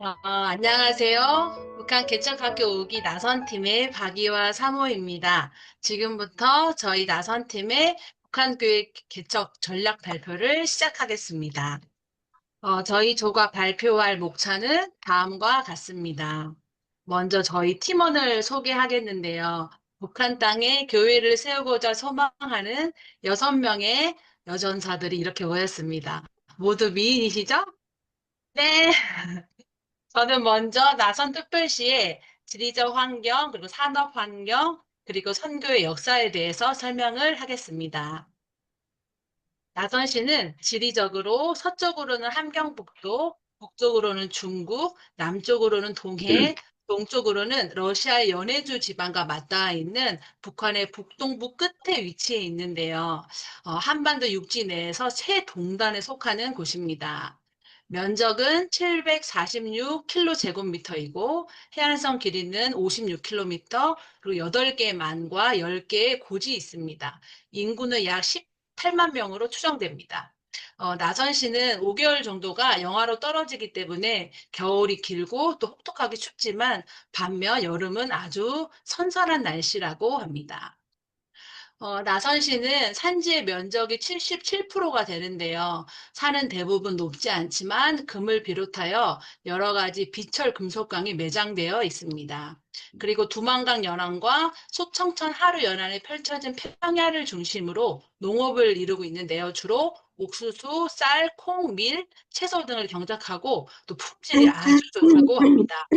안녕하세요. 북한 개척학교 오기 나선팀의 박이와 사모입니다. 지금부터 저희 나선팀의 북한교회 개척 전략 발표를 시작하겠습니다. 저희 조가 발표할 목차는 다음과 같습니다. 먼저 저희 팀원을 소개하겠는데요. 북한 땅에 교회를 세우고자 소망하는 6명의 여전사들이 이렇게 모였습니다. 모두 미인이시죠? 네. 저는 먼저 나선특별시의 지리적 환경, 그리고 산업 환경, 그리고 선교의 역사에 대해서 설명을 하겠습니다. 나선시는 지리적으로 서쪽으로는 함경북도, 북쪽으로는 중국, 남쪽으로는 동해, 동쪽으로는 러시아의 연해주 지방과 맞닿아 있는 북한의 북동부 끝에 위치해 있는데요. 한반도 육지 내에서 최동단에 속하는 곳입니다. 면적은 746km제곱미터이고 해안선 길이는 56km, 그리고 8개의 만과 10개의 고지 있습니다. 인구는 약 8만 명으로 추정됩니다. 나선시는 5개월 정도가 영하로 떨어지기 때문에 겨울이 길고 또 혹독하게 춥지만 반면 여름은 아주 선선한 날씨라고 합니다. 나선시는 산지의 면적이 77%가 되는데요. 산은 대부분 높지 않지만 금을 비롯하여 여러 가지 비철 금속광이 매장되어 있습니다. 그리고 두만강 연안과 소청천 하루 연안에 펼쳐진 평야를 중심으로 농업을 이루고 있는데요. 주로 옥수수, 쌀, 콩, 밀, 채소 등을 경작하고 또 품질이 아주 좋다고 합니다.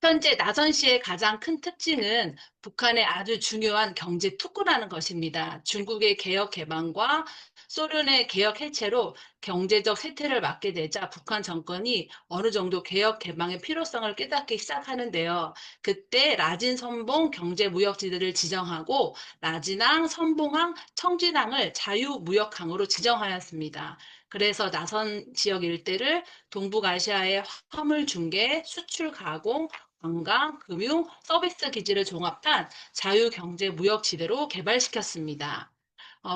현재 나선시의 가장 큰 특징은 북한의 아주 중요한 경제 특구라는 것입니다. 중국의 개혁 개방과 소련의 개혁 해체로 경제적 쇠퇴를 맞게 되자 북한 정권이 어느 정도 개혁 개방의 필요성을 깨닫기 시작하는데요. 그때 라진 선봉 경제무역지대를 지정하고 라진항, 선봉항, 청진항을 자유무역항으로 지정하였습니다. 그래서 나선 지역 일대를 동북아시아의 화물 중개, 수출 가공, 관광, 금융, 서비스 기지를 종합한 자유경제무역지대로 개발시켰습니다.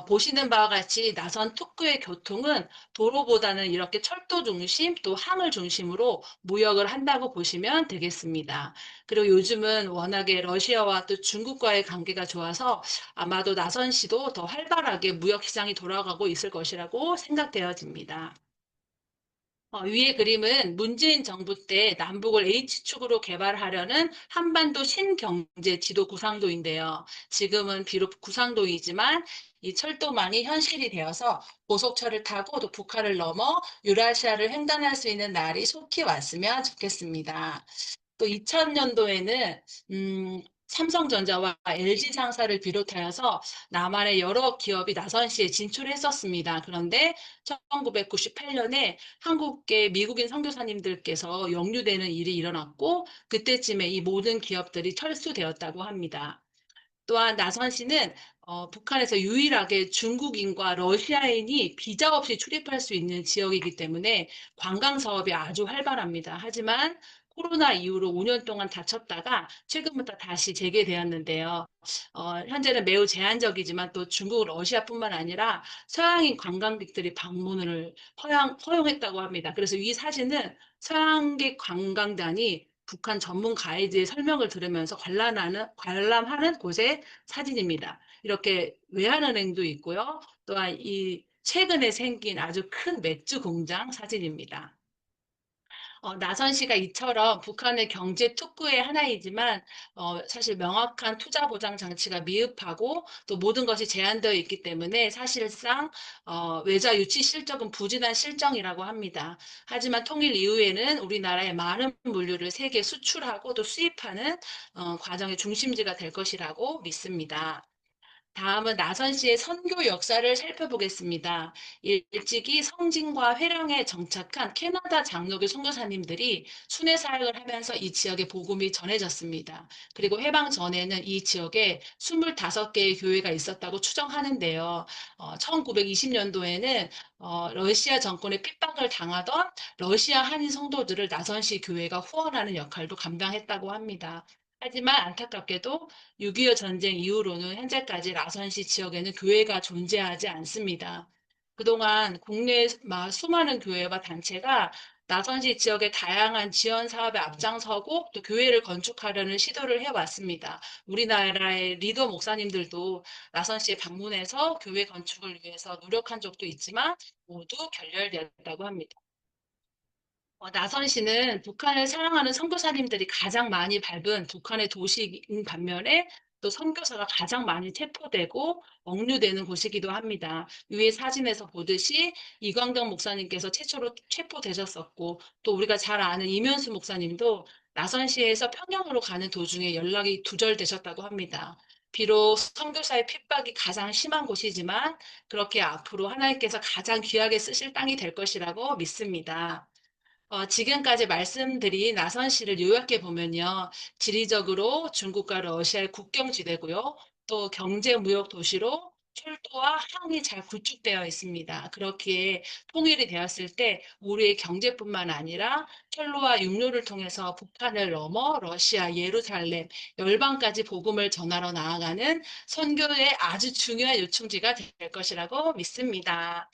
보시는 바와 같이 나선 특구의 교통은 도로보다는 이렇게 철도 중심 또 항을 중심으로 무역을 한다고 보시면 되겠습니다. 그리고 요즘은 워낙에 러시아와 또 중국과의 관계가 좋아서 아마도 나선시도 더 활발하게 무역 시장이 돌아가고 있을 것이라고 생각되어집니다. 위의 그림은 문재인 정부 때 남북을 H축으로 개발하려는 한반도 신경제 지도 구상도인데요. 지금은 비록 구상도이지만 이 철도망이 현실이 되어서 고속철을 타고 또 북한을 넘어 유라시아를 횡단할 수 있는 날이 속히 왔으면 좋겠습니다. 또 2000년도에는 삼성전자와 LG 상사를 비롯하여서 남한의 여러 기업이 나선시에 진출했었습니다. 그런데 1998년에 한국계 미국인 선교사님들께서 역류되는 일이 일어났고 그때쯤에 이 모든 기업들이 철수되었다고 합니다. 또한 나선 씨는 북한에서 유일하게 중국인과 러시아인이 비자 없이 출입할 수 있는 지역이기 때문에 관광 사업이 아주 활발합니다. 하지만 코로나 이후로 5년 동안 닫혔다가 최근부터 다시 재개되었는데요. 현재는 매우 제한적이지만 또 중국, 러시아뿐만 아니라 서양인 관광객들이 방문을 허용했다고 합니다. 그래서 이 사진은 서양계 관광단이 북한 전문 가이드의 설명을 들으면서 관람하는 곳의 사진입니다. 이렇게 외환은행도 있고요. 또한 이 최근에 생긴 아주 큰 맥주 공장 사진입니다. 나선 씨가 이처럼 북한의 경제 특구의 하나이지만 사실 명확한 투자 보장 장치가 미흡하고 또 모든 것이 제한되어 있기 때문에 사실상 외자 유치 실적은 부진한 실정이라고 합니다. 하지만 통일 이후에는 우리나라의 많은 물류를 세계 수출하고 또 수입하는 과정의 중심지가 될 것이라고 믿습니다. 다음은 나선 씨의 선교 역사를 살펴보겠습니다. 일찍이 성진과 회령에 정착한 캐나다 장로교 선교사님들이 순회 사역을 하면서 이 지역에 복음이 전해졌습니다. 그리고 해방 전에는 이 지역에 25개의 교회가 있었다고 추정하는데요. 1920년도에는 러시아 정권의 핍박을 당하던 러시아 한인 성도들을 나선 씨 교회가 후원하는 역할도 감당했다고 합니다. 하지만 안타깝게도 6.25 전쟁 이후로는 현재까지 라선시 지역에는 교회가 존재하지 않습니다. 그동안 국내 수많은 교회와 단체가 나선시 지역의 다양한 지원 사업에 앞장서고 또 교회를 건축하려는 시도를 해왔습니다. 우리나라의 리더 목사님들도 나선시에 방문해서 교회 건축을 위해서 노력한 적도 있지만 모두 결렬되었다고 합니다. 나선시는 북한을 사랑하는 선교사님들이 가장 많이 밟은 북한의 도시인 반면에 또 선교사가 가장 많이 체포되고 억류되는 곳이기도 합니다. 위에 사진에서 보듯이 이광덕 목사님께서 최초로 체포되셨었고 또 우리가 잘 아는 이면수 목사님도 나선시에서 평양으로 가는 도중에 연락이 두절되셨다고 합니다. 비록 선교사의 핍박이 가장 심한 곳이지만 그렇게 앞으로 하나님께서 가장 귀하게 쓰실 땅이 될 것이라고 믿습니다. 지금까지 말씀드린 나선시를 요약해 보면요. 지리적으로 중국과 러시아의 국경지대고요. 또 경제 무역 도시로 철도와 항이 잘 구축되어 있습니다. 그렇기에 통일이 되었을 때 우리의 경제뿐만 아니라 철로와 육로를 통해서 북한을 넘어 러시아, 예루살렘, 열방까지 복음을 전하러 나아가는 선교의 아주 중요한 요충지가 될 것이라고 믿습니다.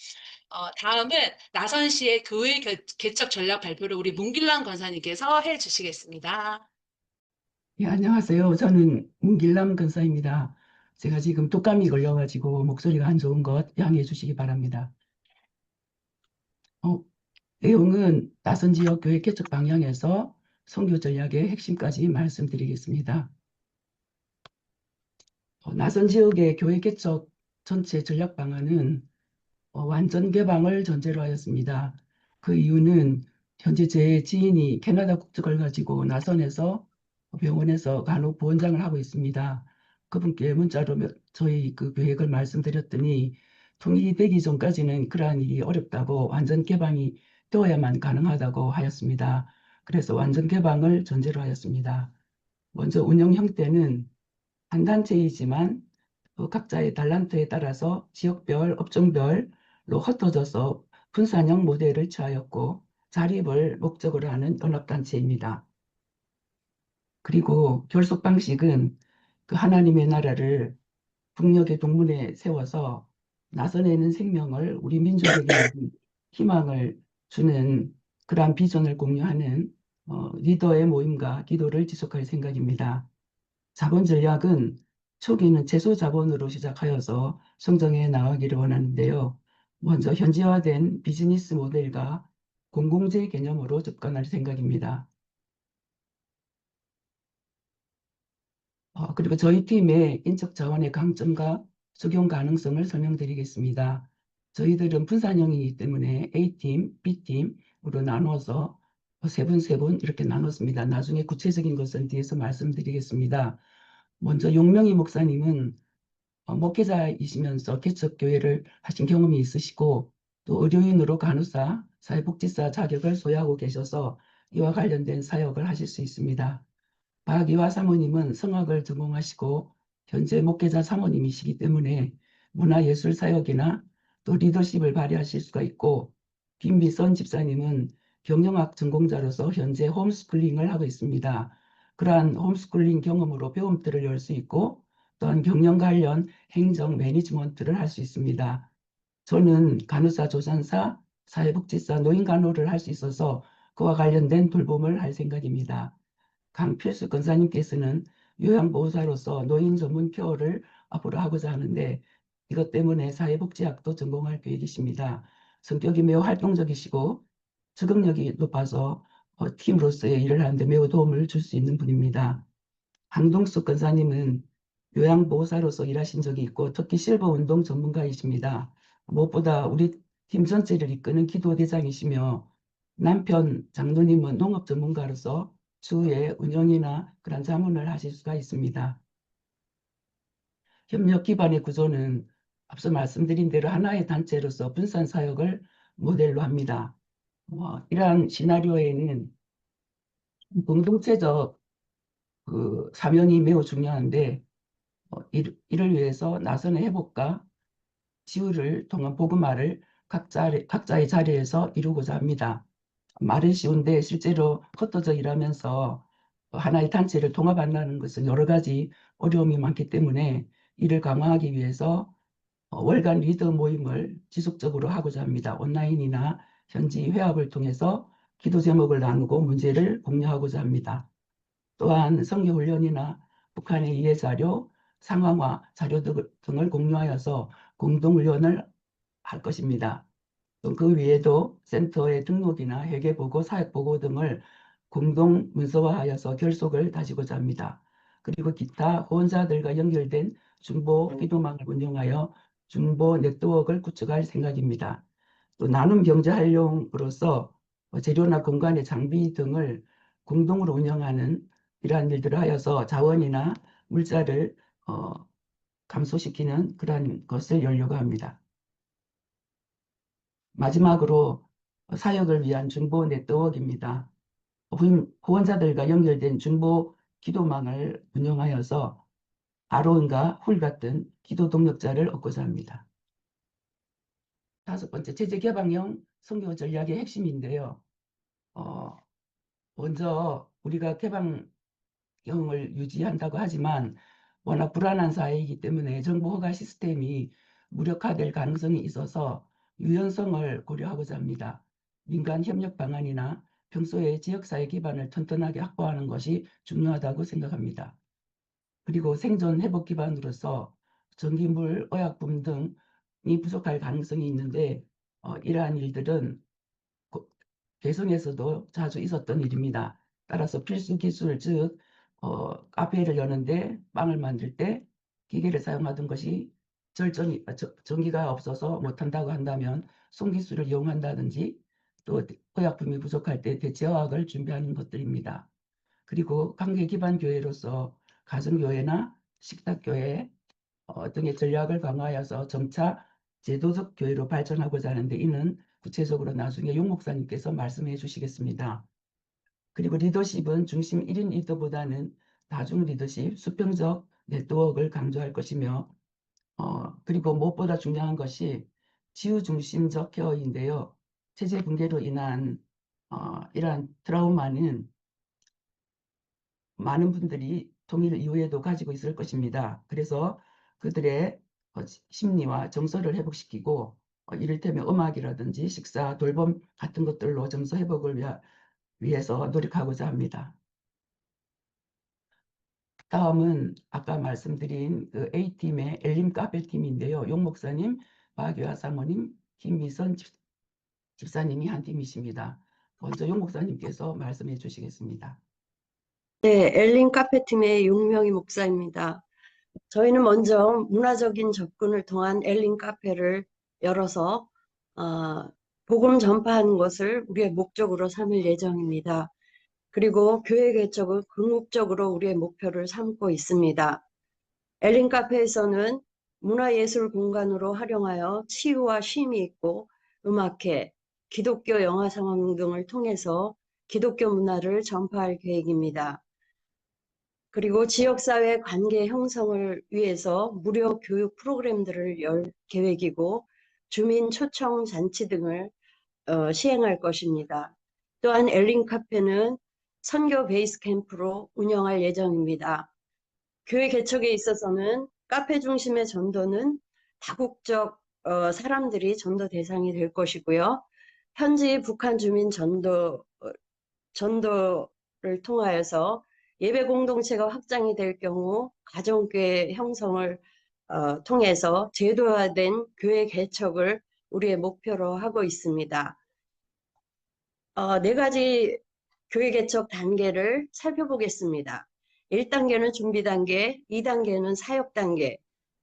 다음은 나선시의 교회 개척 전략 발표를 우리 문길란 권사님께서 해 주시겠습니다. 예, 안녕하세요. 저는 문길남 근사입니다. 제가 지금 독감이 걸려가지고 목소리가 안 좋은 것 양해해 주시기 바랍니다. 어, 내용은 나선 지역 교회 개척 방향에서 선교 전략의 핵심까지 말씀드리겠습니다. 나선 지역의 교회 개척 전체 전략 방안은 완전 개방을 전제로 하였습니다. 그 이유는 현재 제 지인이 캐나다 국적을 가지고 나선에서 병원에서 간호 부원장을 하고 있습니다. 그분께 문자로 저희 그 계획을 말씀드렸더니 통일이 되기 전까지는 그러한 일이 어렵다고 완전 개방이 되어야만 가능하다고 하였습니다. 그래서 완전 개방을 전제로 하였습니다. 먼저 운영 형태는 한 단체이지만 각자의 달란트에 따라서 지역별, 업종별로 흩어져서 분산형 모델을 취하였고 자립을 목적으로 하는 연합단체입니다. 그리고 결속 방식은 그 하나님의 나라를 북녘의 동문에 세워서 나서내는 생명을 우리 민족에게 희망을 주는 그러한 비전을 공유하는 리더의 모임과 기도를 지속할 생각입니다. 자본 전략은 초기는 최소 자본으로 시작하여서 성장해 나가기를 원하는데요. 먼저 현지화된 비즈니스 모델과 공공재 개념으로 접근할 생각입니다. 그리고 저희 팀의 인적 자원의 강점과 적용 가능성을 설명드리겠습니다. 저희들은 분산형이기 때문에 A팀, B팀으로 나눠서 세 분 이렇게 나눴습니다. 나중에 구체적인 것은 뒤에서 말씀드리겠습니다. 먼저 용명희 목사님은 목회자이시면서 개척교회를 하신 경험이 있으시고 또 의료인으로 간호사, 사회복지사 자격을 소유하고 계셔서 이와 관련된 사역을 하실 수 있습니다. 박이화 사모님은 성악을 전공하시고 현재 목회자 사모님이시기 때문에 문화예술 사역이나 또 리더십을 발휘하실 수가 있고 김미선 집사님은 경영학 전공자로서 현재 홈스쿨링을 하고 있습니다. 그러한 홈스쿨링 경험으로 배움터를 열 수 있고 또한 경영 관련 행정 매니지먼트를 할 수 있습니다. 저는 간호사, 조산사, 사회복지사, 노인간호를 할 수 있어서 그와 관련된 돌봄을 할 생각입니다. 강필수 권사님께서는 요양보호사로서 노인 전문 케어를 앞으로 하고자 하는데 이것 때문에 사회복지학도 전공할 계획이십니다. 성격이 매우 활동적이시고 적응력이 높아서 팀으로서의 일을 하는데 매우 도움을 줄 수 있는 분입니다. 한동숙 권사님은 요양보호사로서 일하신 적이 있고 특히 실버 운동 전문가이십니다. 무엇보다 우리 팀 전체를 이끄는 기도대장이시며 남편 장로님은 농업 전문가로서 주의 운영이나 그런 자문을 하실 수가 있습니다. 협력 기반의 구조는 앞서 말씀드린 대로 하나의 단체로서 분산 사역을 모델로 합니다. 이러한 시나리오에는 공동체적 그 사명이 매우 중요한데 이를 위해서 나선의 회복과 지우를 통한 복음화를 각자의 자리에서 이루고자 합니다. 말은 쉬운데 실제로 흩어져 일하면서 하나의 단체를 통합한다는 것은 여러 가지 어려움이 많기 때문에 이를 강화하기 위해서 월간 리더 모임을 지속적으로 하고자 합니다. 온라인이나 현지 회합을 통해서 기도 제목을 나누고 문제를 공유하고자 합니다. 또한 선교 훈련이나 북한의 이해 자료, 상황화 자료 등을 공유하여서 공동 훈련을 할 것입니다. 또 그 외에도 센터의 등록이나 회계보고, 사역보고 등을 공동 문서화하여서 결속을 다지고자 합니다. 그리고 기타 후원자들과 연결된 중보 기도망을 운영하여 중보 네트워크를 구축할 생각입니다. 또 나눔 경제 활용으로서 재료나 공간의 장비 등을 공동으로 운영하는 이러한 일들을 하여서 자원이나 물자를 감소시키는 그러한 것을 열려고 합니다. 마지막으로 사역을 위한 중보 네트워크입니다. 후원자들과 연결된 중보 기도망을 운영하여서 아론과 훌 같은 기도 동력자를 얻고자 합니다. 다섯 번째, 체제 개방형 선교 전략의 핵심인데요. 먼저 우리가 개방형을 유지한다고 하지만 워낙 불안한 사회이기 때문에 정보 허가 시스템이 무력화될 가능성이 있어서 유연성을 고려하고자 합니다. 민간 협력 방안이나 평소에 지역사회 기반을 튼튼하게 확보하는 것이 중요하다고 생각합니다. 그리고 생존 회복 기반으로서 전기물, 의약품 등이 부족할 가능성이 있는데 이러한 일들은 개성에서도 자주 있었던 일입니다. 따라서 필수 기술, 즉 카페를 여는데 빵을 만들 때 기계를 사용하던 것이 전기가 없어서 못한다고 한다면 손기술을 이용한다든지 또 의약품이 부족할 때 대체화학을 준비하는 것들입니다. 그리고 관계 기반 교회로서 가정교회나 식탁교회 등의 전략을 강화하여서 점차 제도적 교회로 발전하고자 하는데 이는 구체적으로 나중에 용 목사님께서 말씀해 주시겠습니다. 그리고 리더십은 중심 1인 리더보다는 다중 리더십, 수평적 네트워크를 강조할 것이며 그리고 무엇보다 중요한 것이 지우 중심적 케어인데요. 체제 붕괴로 인한 이러한 트라우마는 많은 분들이 통일 이후에도 가지고 있을 것입니다. 그래서 그들의 심리와 정서를 회복시키고 이를테면 음악이라든지 식사, 돌봄 같은 것들로 정서 회복을 위해서 노력하고자 합니다. 다음은 아까 말씀드린 그 A팀의 엘림 카페팀인데요. 용 목사님, 박유아 사모님, 김미선 집사님이 한 팀이십니다. 먼저 용 목사님께서 말씀해 주시겠습니다. 네, 엘린 카페팀의 용명희 목사입니다. 저희는 먼저 문화적인 접근을 통한 엘린 카페를 열어서 복음 전파하는 것을 우리의 목적으로 삼을 예정입니다. 그리고 교회 개척을 궁극적으로 우리의 목표를 삼고 있습니다. 엘린 카페에서는 문화예술 공간으로 활용하여 치유와 쉼이 있고 음악회, 기독교 영화 상황 등을 통해서 기독교 문화를 전파할 계획입니다. 그리고 지역사회 관계 형성을 위해서 무료 교육 프로그램들을 열 계획이고 주민 초청 잔치 등을 시행할 것입니다. 또한 엘린 카페는 선교 베이스 캠프로 운영할 예정입니다. 교회 개척에 있어서는 카페 중심의 전도는 다국적 사람들이 전도 대상이 될 것이고요. 현지 북한 주민 전도를 통하여서 예배 공동체가 확장이 될 경우 가정교회 형성을 통해서 제도화된 교회 개척을 우리의 목표로 하고 있습니다. 네 가지 교회 개척 단계를 살펴보겠습니다. 1단계는 준비 단계, 2단계는 사역 단계,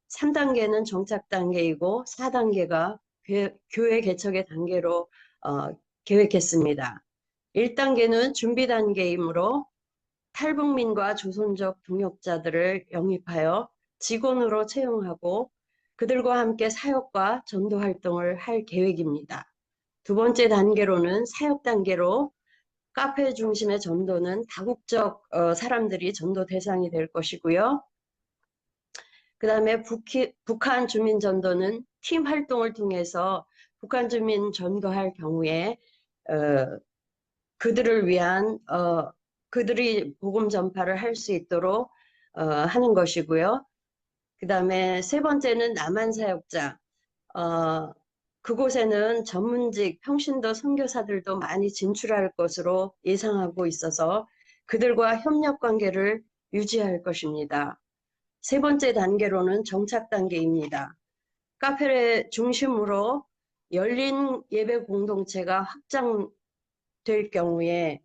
3단계는 정착 단계이고 4단계가 교회 개척의 단계로 계획했습니다. 1단계는 준비 단계이므로 탈북민과 조선족 동역자들을 영입하여 직원으로 채용하고 그들과 함께 사역과 전도 활동을 할 계획입니다. 두 번째 단계로는 사역 단계로 카페 중심의 전도는 다국적 사람들이 전도 대상이 될 것이고요. 그 다음에 북한 주민 전도는 팀 활동을 통해서 북한 주민 전도할 경우에 그들을 위한 그들이 복음 전파를 할 수 있도록 하는 것이고요. 그 다음에 세 번째는 남한 사역자. 그곳에는 전문직 평신도 선교사들도 많이 진출할 것으로 예상하고 있어서 그들과 협력 관계를 유지할 것입니다. 세 번째 단계로는 정착 단계입니다. 카페를 중심으로 열린 예배 공동체가 확장될 경우에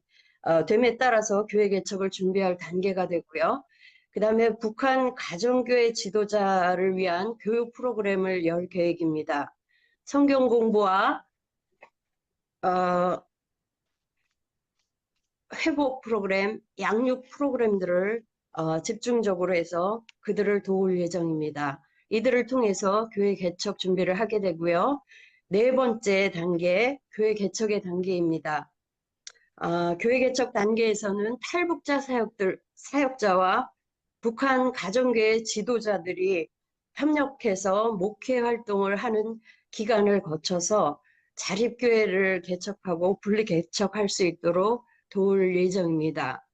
됨에 따라서 교회 개척을 준비할 단계가 되고요. 그 다음에 북한 가정교회 지도자를 위한 교육 프로그램을 열 계획입니다. 성경 공부와 회복 프로그램, 양육 프로그램들을 집중적으로 해서 그들을 도울 예정입니다. 이들을 통해서 교회 개척 준비를 하게 되고요. 네 번째 단계, 교회 개척의 단계입니다. 교회 개척 단계에서는 탈북자 사역자와 북한 가정교회 지도자들이 협력해서 목회 활동을 하는 기간을 거쳐서 자립교회를 개척하고 분리 개척할 수 있도록 도울 예정입니다.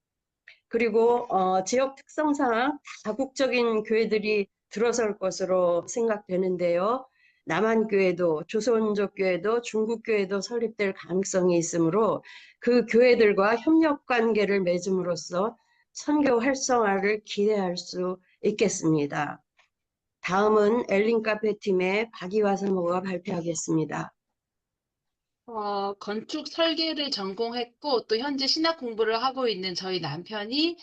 그리고 지역 특성상 다국적인 교회들이 들어설 것으로 생각되는데요. 남한교회도 조선족교회도 중국교회도 설립될 가능성이 있으므로 그 교회들과 협력 관계를 맺음으로써 선교 활성화를 기대할 수 있겠습니다. 다음은 엘린 카페 팀의 박이화 사모가 발표하겠습니다. 건축 설계를 전공했고 또 현재 신학 공부를 하고 있는 저희 남편이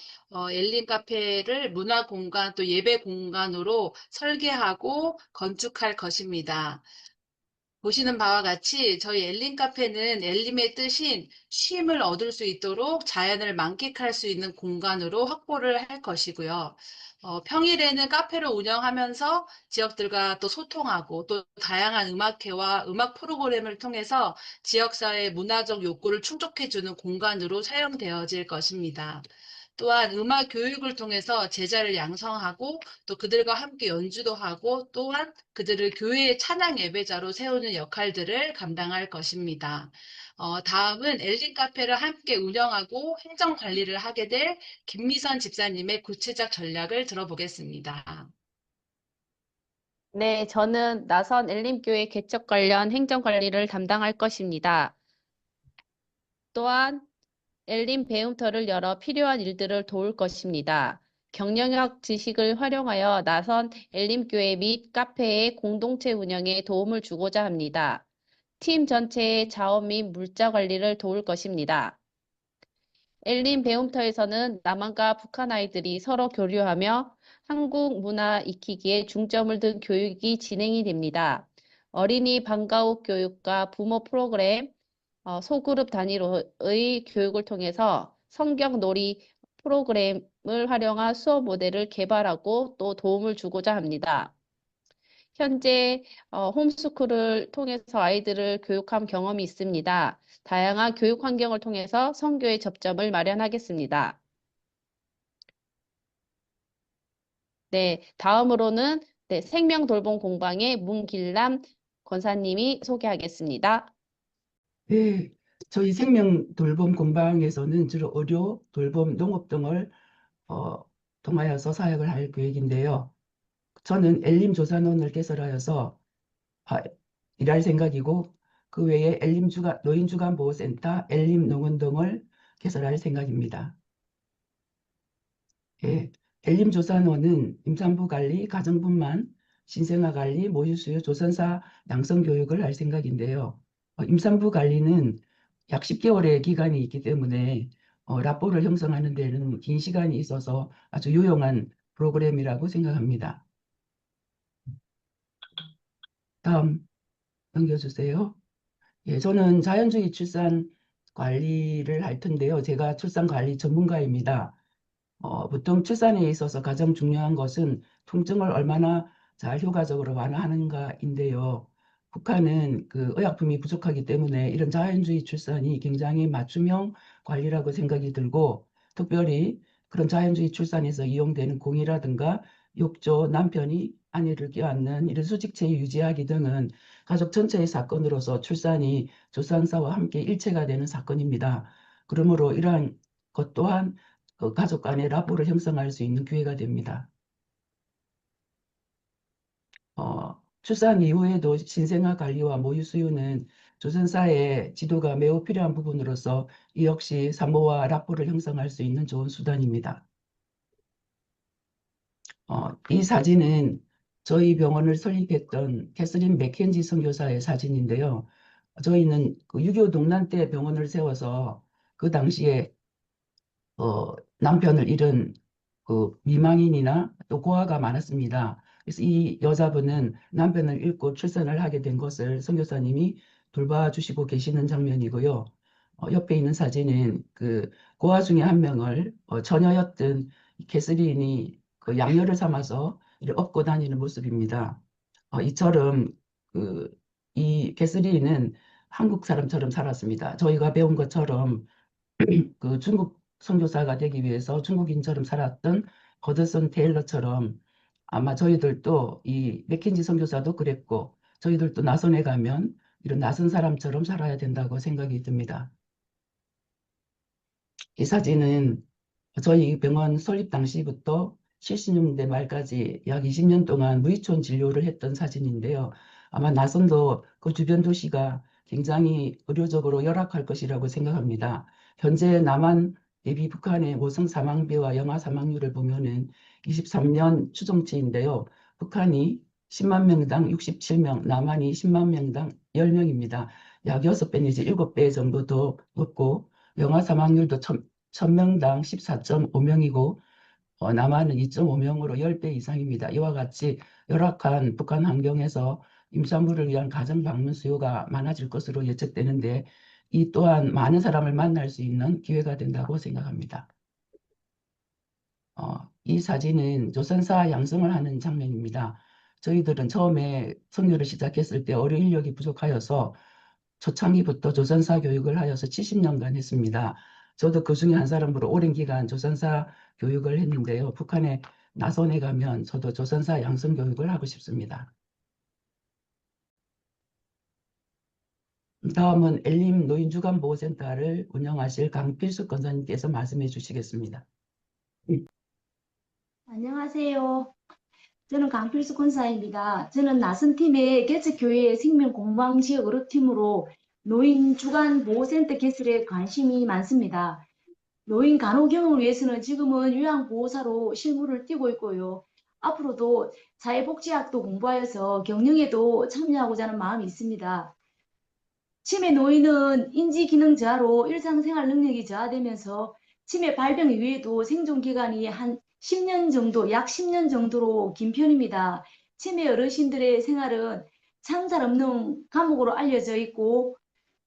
엘린 카페를 문화 공간 또 예배 공간으로 설계하고 건축할 것입니다. 보시는 바와 같이 저희 엘린 카페는 엘림의 뜻인 쉼을 얻을 수 있도록 자연을 만끽할 수 있는 공간으로 확보를 할 것이고요. 평일에는 카페를 운영하면서 지역들과 또 소통하고 또 다양한 음악회와 음악 프로그램을 통해서 지역사회의 문화적 욕구를 충족해주는 공간으로 사용되어질 것입니다. 또한 음악 교육을 통해서 제자를 양성하고 또 그들과 함께 연주도 하고 또한 그들을 교회의 찬양 예배자로 세우는 역할들을 감당할 것입니다. 다음은 엘린 카페를 함께 운영하고 행정 관리를 하게 될 김미선 집사님의 구체적 전략을 들어보겠습니다. 네, 저는 나선 엘림교회 개척 관련 행정 관리를 담당할 것입니다. 또한 엘림 배움터를 열어 필요한 일들을 도울 것입니다. 경영학 지식을 활용하여 나선 엘림교회 및 카페의 공동체 운영에 도움을 주고자 합니다. 팀 전체의 자원 및 물자 관리를 도울 것입니다. 엘린 배움터에서는 남한과 북한 아이들이 서로 교류하며 한국 문화 익히기에 중점을 둔 교육이 진행이 됩니다. 어린이 방과후 교육과 부모 프로그램, 소그룹 단위로의 교육을 통해서 성경 놀이 프로그램을 활용한 수업 모델을 개발하고 또 도움을 주고자 합니다. 현재 홈스쿨을 통해서 아이들을 교육한 경험이 있습니다. 다양한 교육 환경을 통해서 선교의 접점을 마련하겠습니다. 네, 다음으로는 생명 돌봄 공방의 문길남 권사님이 소개하겠습니다. 네, 저희 생명 돌봄 공방에서는 주로 의료, 돌봄, 농업 등을 통하여서 사역을 할 계획인데요. 저는 엘림 조산원을 개설하여서 일할 생각이고 그 외에 엘림 노인 주간 보호센터, 엘림 농원 등을 개설할 생각입니다. 예, 엘림 조산원은 임산부 관리, 가정분만, 신생아 관리, 모유수유, 조선사 양성 교육을 할 생각인데요. 임산부 관리는 약 10개월의 기간이 있기 때문에 라포를 형성하는 데는 긴 시간이 있어서 아주 유용한 프로그램이라고 생각합니다. 다음 넘겨주세요. 예, 저는 자연주의 출산 관리를 할 텐데요. 제가 출산 관리 전문가입니다. 보통 출산에 있어서 가장 중요한 것은 통증을 얼마나 잘 효과적으로 완화하는가인데요. 북한은 그 의약품이 부족하기 때문에 이런 자연주의 출산이 굉장히 맞춤형 관리라고 생각이 들고, 특별히 그런 자연주의 출산에서 이용되는 공이라든가 욕조, 남편이 아내를 껴안는 이런 수직체 유지하기 등은 가족 전체의 사건으로서 출산이 조산사와 함께 일체가 되는 사건입니다. 그러므로 이러한 것 또한 그 가족 간의 라포를 형성할 수 있는 기회가 됩니다. 출산 이후에도 신생아 관리와 모유 수유는 조선사의 지도가 매우 필요한 부분으로서 이 역시 산모와 락포를 형성할 수 있는 좋은 수단입니다. 이 사진은 저희 병원을 설립했던 캐서린 맥켄지 선교사의 사진인데요. 저희는 그 6.25 동란 때 병원을 세워서 그 당시에 남편을 잃은 그 미망인이나 또 고아가 많았습니다. 그래서 이 여자분은 남편을 잃고 출산을 하게 된 것을 선교사님이 돌봐주시고 계시는 장면이고요. 옆에 있는 사진은 그 고아 중에 한 명을 처녀였던 이 캐서린이 그 양녀를 삼아서 이렇게 업고 다니는 모습입니다. 이처럼 이 캐서린은 한국 사람처럼 살았습니다. 저희가 배운 것처럼 그 중국 선교사가 되기 위해서 중국인처럼 살았던 거드슨 테일러처럼 아마 저희들도 이 맥킨지 선교사도 그랬고 저희들도 나선에 가면 이런 낯선 사람처럼 살아야 된다고 생각이 듭니다. 이 사진은 저희 병원 설립 당시부터 70년대 말까지 약 20년 동안 무이촌 진료를 했던 사진인데요. 아마 나선도 그 주변 도시가 굉장히 의료적으로 열악할 것이라고 생각합니다. 현재 남한 대비 북한의 모성 사망비와 영아 사망률을 보면은 23년 추정치인데요. 북한이 10만 명당 67명, 남한이 10만 명당 10명입니다. 약 6배 내지 7배 정도 더 높고 영아 사망률도 1000명당 14.5명이고 남한은 2.5명으로 10배 이상입니다. 이와 같이 열악한 북한 환경에서 임산부를 위한 가정 방문 수요가 많아질 것으로 예측되는데 이 또한 많은 사람을 만날 수 있는 기회가 된다고 생각합니다. 이 사진은 조선사 양성을 하는 장면입니다. 저희들은 처음에 선교를 시작했을 때 어류 인력이 부족하여서 초창기부터 조선사 교육을 하여서 70년간 했습니다. 저도 그 중에 한 사람으로 오랜 기간 조선사 교육을 했는데요. 북한에 나선에 가면 저도 조선사 양성 교육을 하고 싶습니다. 다음은 엘림 노인주간보호센터를 운영하실 강필숙 권사님께서 말씀해 주시겠습니다. 안녕하세요. 저는 강필수 권사입니다. 저는 나선팀의 개척교회 생명공방지역 의료팀으로 노인주간보호센터 개설에 관심이 많습니다. 노인 간호 경험을 위해서는 지금은 요양보호사로 실무를 띄고 있고요. 앞으로도 사회복지학도 공부하여서 경영에도 참여하고자 하는 마음이 있습니다. 치매 노인은 인지기능 저하로 일상생활 능력이 저하되면서 치매 발병 이후에도 생존 기간이 한 10년 정도, 약 10년 정도로 긴 편입니다. 치매 어르신들의 생활은 창살 없는 감옥으로 알려져 있고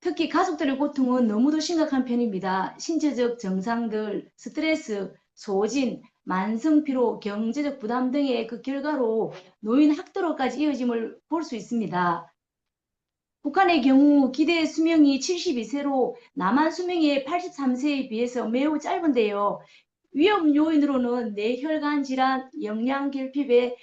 특히 가족들의 고통은 너무도 심각한 편입니다. 신체적 증상들, 스트레스, 소진, 만성피로, 경제적 부담 등의 그 결과로 노인 학대로까지 이어짐을 볼 수 있습니다. 북한의 경우 기대 수명이 72세로 남한 수명의 83세에 비해서 매우 짧은데요. 위험 요인으로는 뇌혈관 질환, 영양 결핍의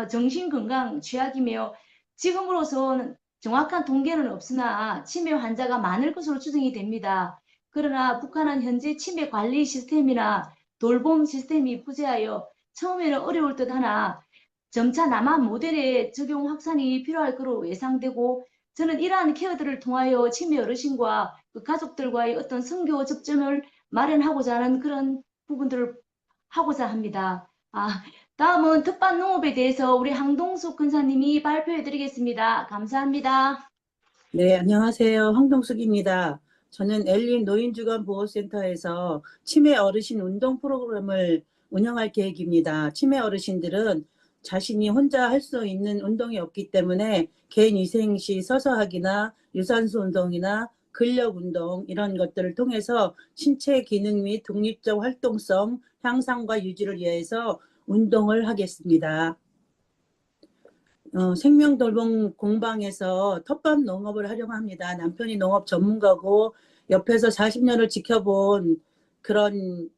정신건강 취약이며 지금으로서는 정확한 통계는 없으나 치매 환자가 많을 것으로 추정이 됩니다. 그러나 북한은 현재 치매 관리 시스템이나 돌봄 시스템이 부재하여 처음에는 어려울 듯하나 점차 남한 모델의 적용 확산이 필요할 것으로 예상되고 저는 이러한 케어들을 통하여 치매 어르신과 그 가족들과의 어떤 선교 접점을 마련하고자 하는 그런 부분들을 하고자 합니다. 다음은 특반 농업에 대해서 우리 황동숙 근사님이 발표해 드리겠습니다. 감사합니다. 네, 안녕하세요. 황동숙입니다. 저는 엘린 노인주간보호센터에서 치매 어르신 운동 프로그램을 운영할 계획입니다. 치매 어르신들은 자신이 혼자 할 수 있는 운동이 없기 때문에 개인 위생 시 서서 하기나 유산소 운동이나 근력 운동 이런 것들을 통해서 신체 기능 및 독립적 활동성 향상과 유지를 위해서 운동을 하겠습니다. 생명돌봄 공방에서 텃밭 농업을 하려고 합니다. 남편이 농업 전문가고 옆에서 40년을 지켜본 그런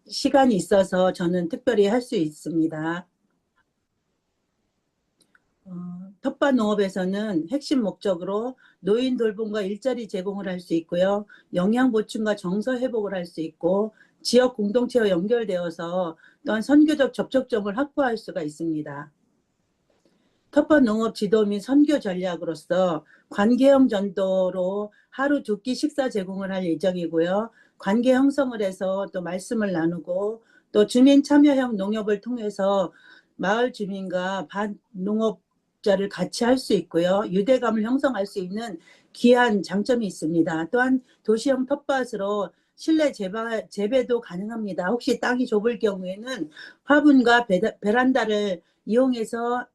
시간이 있어서 저는 특별히 할 수 있습니다. 텃밭 농업에서는 핵심 목적으로 노인 돌봄과 일자리 제공을 할 수 있고요. 영양 보충과 정서 회복을 할 수 있고 지역 공동체와 연결되어서 또한 선교적 접촉점을 확보할 수가 있습니다. 텃밭 농업 지도 및 선교 전략으로서 관계형 전도로 하루 2끼 식사 제공을 할 예정이고요. 관계 형성을 해서 또 말씀을 나누고 또 주민 참여형 농협을 통해서 마을 주민과 반농업자를 같이 할 수 있고요. 유대감을 형성할 수 있는 귀한 장점이 있습니다. 또한 도시형 텃밭으로 실내 재배도 가능합니다. 혹시 땅이 좁을 경우에는 화분과 베란다를 이용해서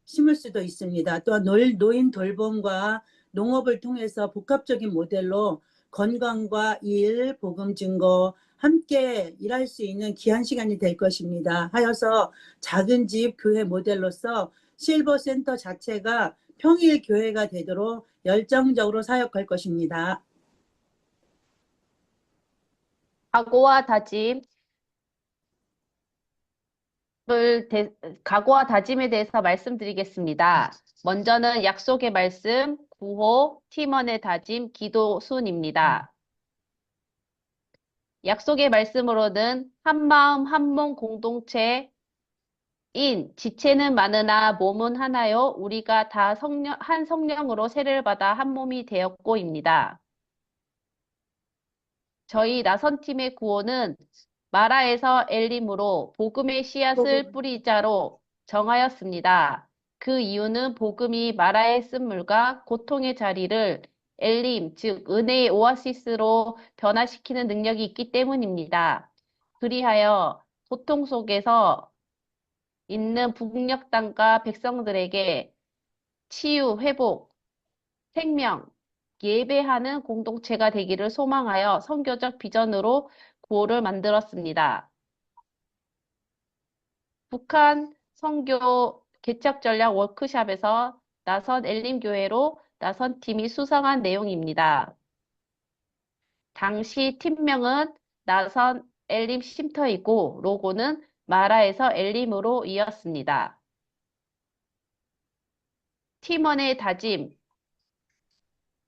심을 수도 있습니다. 또한 노인 돌봄과 농업을 통해서 복합적인 모델로 건강과 일, 복음 증거 함께 일할 수 있는 귀한 시간이 될 것입니다. 하여서 작은 집 교회 모델로서 실버센터 자체가 평일 교회가 되도록 열정적으로 사역할 것입니다. 각오와 다짐에 대해서 말씀드리겠습니다. 먼저는 약속의 말씀, 구호, 팀원의 다짐, 기도 순입니다. 약속의 말씀으로는 한마음 한몸 공동체인 지체는 많으나 몸은 하나요. 우리가 다 한 성령으로 세례를 받아 한 몸이 되었고입니다. 저희 나선팀의 구호는 마라에서 엘림으로 복음의 씨앗을 뿌리자로 정하였습니다. 그 이유는 복음이 마라의 쓴물과 고통의 자리를 엘림, 즉 은혜의 오아시스로 변화시키는 능력이 있기 때문입니다. 그리하여 고통 속에서 있는 북녘 땅과 백성들에게 치유, 회복, 생명, 예배하는 공동체가 되기를 소망하여 선교적 비전으로 구호를 만들었습니다. 북한 선교 개척 전략 워크숍에서 나선 엘림교회로 나선 팀이 수상한 내용입니다. 당시 팀명은 나선 엘림 쉼터이고 로고는 마라에서 엘림으로 이었습니다. 팀원의 다짐,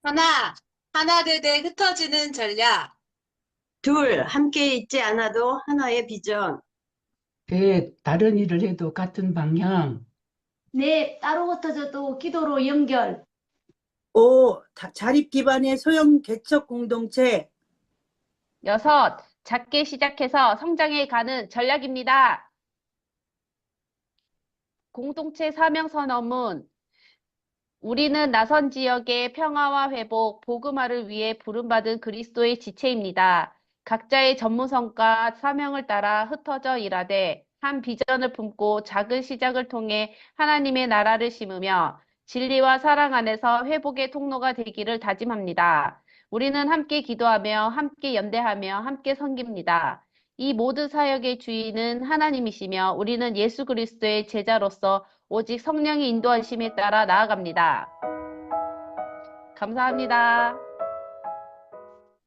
하나 되되 흩어지는 전략. 둘, 함께 있지 않아도 하나의 비전. 다른 일을 해도 같은 방향. 네, 따로 흩어져도 기도로 연결. 5. 자립 기반의 소형 개척 공동체. 6. 작게 시작해서 성장해 가는 전략입니다. 공동체 사명 선언문. 우리는 나선 지역의 평화와 회복, 복음화를 위해 부름받은 그리스도의 지체입니다. 각자의 전문성과 사명을 따라 흩어져 일하되 한 비전을 품고 작은 시작을 통해 하나님의 나라를 심으며 진리와 사랑 안에서 회복의 통로가 되기를 다짐합니다. 우리는 함께 기도하며 함께 연대하며 함께 섬깁니다. 이 모든 사역의 주인은 하나님이시며 우리는 예수 그리스도의 제자로서 오직 성령의 인도하심에 따라 나아갑니다. 감사합니다.